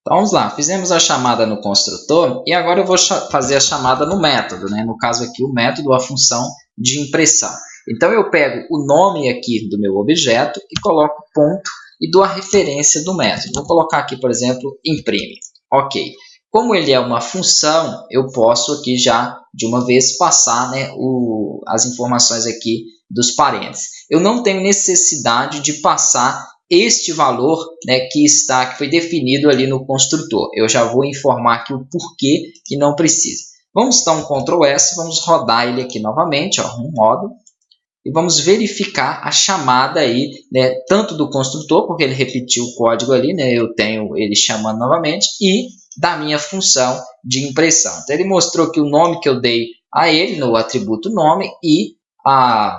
Então vamos lá, fizemos a chamada no construtor e agora eu vou fazer a chamada no método, né? No caso aqui o método, a função de impressão. Então eu pego o nome aqui do meu objeto e coloco ponto e dou a referência do método. Vou colocar aqui, por exemplo, imprime. Ok. Como ele é uma função, eu posso aqui já de uma vez passar, né, as informações aqui dos parênteses. Eu não tenho necessidade de passar este valor, né, que foi definido ali no construtor. Eu já vou informar aqui o porquê que não precisa. Vamos dar um Ctrl S, vamos rodar ele aqui novamente, ó, um módulo, e vamos verificar a chamada aí, né, tanto do construtor, porque ele repetiu o código ali, né, eu tenho ele chamando novamente, e da minha função de impressão. Então, ele mostrou que o nome que eu dei a ele, no atributo nome, e a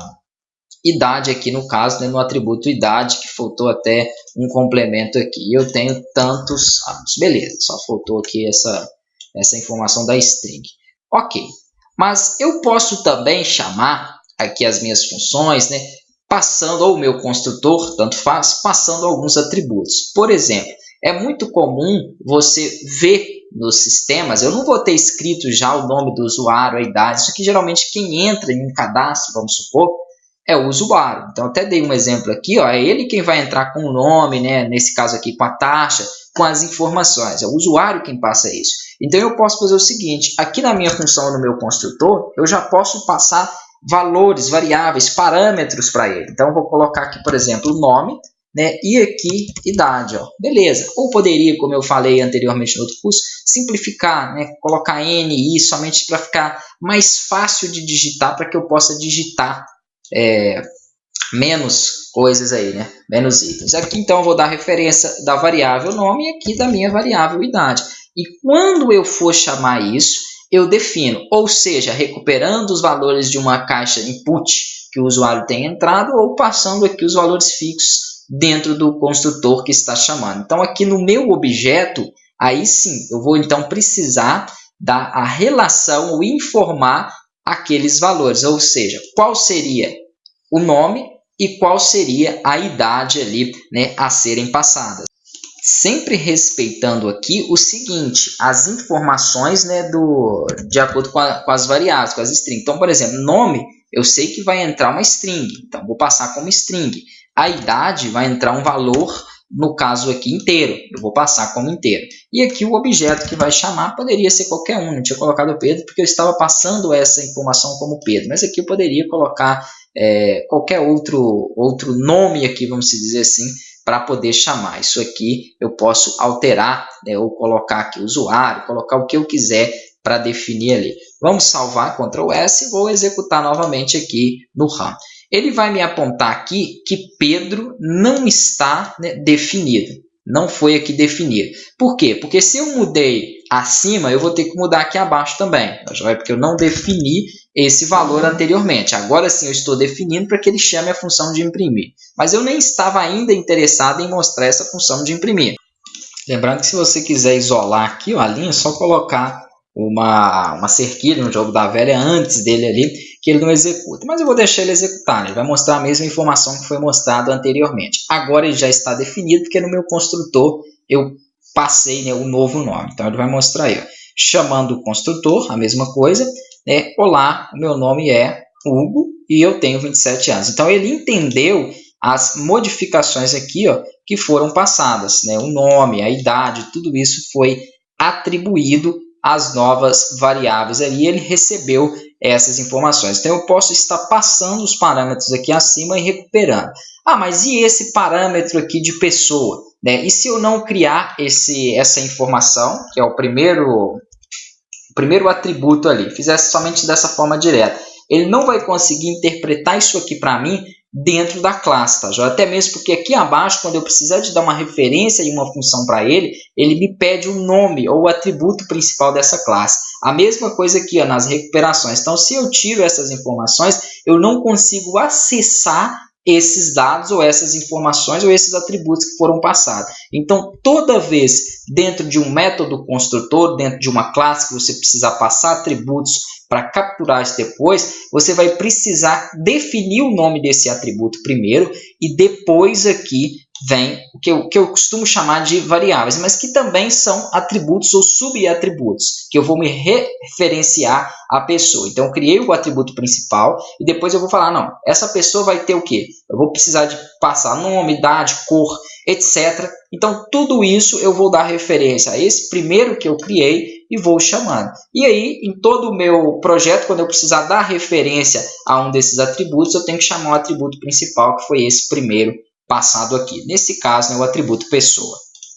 idade aqui no caso, né, no atributo idade, que faltou até um complemento aqui. Eu tenho tantos anos. Beleza, só faltou aqui essa informação da string. Ok, mas eu posso também chamar aqui as minhas funções, né, passando, ou o meu construtor, tanto faz, passando alguns atributos. Por exemplo, é muito comum você ver nos sistemas, eu não vou ter escrito já o nome do usuário, a idade, isso aqui geralmente quem entra em um cadastro, vamos supor, é o usuário. Então, até dei um exemplo aqui, ó, é ele quem vai entrar com o nome, né, nesse caso aqui com a taxa, com as informações, é o usuário quem passa isso. Então, eu posso fazer o seguinte, aqui na minha função, no meu construtor, eu já posso passar valores, variáveis, parâmetros para ele. Então, eu vou colocar aqui, por exemplo, o nome, né, e aqui idade, ó. Beleza. Ou poderia, como eu falei anteriormente no outro curso, simplificar, né, colocar N, I, somente para ficar mais fácil de digitar, para que eu possa digitar menos coisas aí, né, menos itens. Aqui então eu vou dar referência da variável nome e aqui da minha variável idade. E quando eu for chamar isso, eu defino, ou seja, recuperando os valores de uma caixa input que o usuário tem entrado ou passando aqui os valores fixos dentro do construtor que está chamando. Então, aqui no meu objeto, aí sim, eu vou então precisar dar a relação ou informar aqueles valores, ou seja, qual seria o nome e qual seria a idade ali, né, a serem passadas. Sempre respeitando aqui o seguinte, as informações, né, de acordo com as variáveis, com as strings. Então, por exemplo, nome, eu sei que vai entrar uma string, então vou passar como string. A idade vai entrar um valor, no caso aqui, inteiro, eu vou passar como inteiro. E aqui o objeto que vai chamar poderia ser qualquer um, não tinha colocado Pedro porque eu estava passando essa informação como Pedro, mas aqui eu poderia colocar qualquer outro nome aqui, vamos dizer assim, para poder chamar. Isso aqui eu posso alterar, né, ou colocar aqui o usuário, colocar o que eu quiser para definir ali. Vamos salvar, Ctrl S, e vou executar novamente aqui no RAM. Ele vai me apontar aqui que Pedro não está, né, definido. Não foi aqui definido. Por quê? Porque se eu mudei acima, eu vou ter que mudar aqui abaixo também. Porque eu não defini esse valor anteriormente. Agora sim eu estou definindo para que ele chame a função de imprimir. Mas eu nem estava ainda interessado em mostrar essa função de imprimir. Lembrando que se você quiser isolar aqui, ó, a linha, é só colocar uma cerquilha no jogo da velha antes dele ali, que ele não executa. Mas eu vou deixar ele executar, né? Ele vai mostrar a mesma informação que foi mostrado anteriormente. Agora ele já está definido, porque no meu construtor eu passei, né, o novo nome. Então ele vai mostrar aí, ó, chamando o construtor, a mesma coisa, né? Olá, o meu nome é Hugo e eu tenho 27 anos. Então ele entendeu as modificações aqui, ó, que foram passadas, né? O nome, a idade, tudo isso foi atribuído às novas variáveis ali, ele recebeu essas informações. Então, eu posso estar passando os parâmetros aqui acima e recuperando. Ah, mas e esse parâmetro aqui de pessoa, né? E se eu não criar essa informação, que é o primeiro atributo ali, fizesse somente dessa forma direta, ele não vai conseguir interpretar isso aqui para mim dentro da classe, tá? Até mesmo porque aqui abaixo, quando eu precisar de dar uma referência e uma função para ele, ele me pede o nome ou o atributo principal dessa classe. A mesma coisa aqui, ó, nas recuperações. Então, se eu tiro essas informações, eu não consigo acessar esses dados ou essas informações ou esses atributos que foram passados. Então, toda vez dentro de um método construtor, dentro de uma classe que você precisar passar atributos para capturar isso depois, você vai precisar definir o nome desse atributo primeiro e depois aqui vem o que eu costumo chamar de variáveis, mas que também são atributos ou subatributos, que eu vou me referenciar à pessoa. Então, eu criei o atributo principal e depois eu vou falar, não, essa pessoa vai ter o quê? Eu vou precisar de passar nome, idade, cor, etc. Então, tudo isso eu vou dar referência a esse primeiro que eu criei e vou chamando. E aí, em todo o meu projeto, quando eu precisar dar referência a um desses atributos, eu tenho que chamar o atributo principal, que foi esse primeiro passado aqui. Nesse caso, é o atributo pessoa.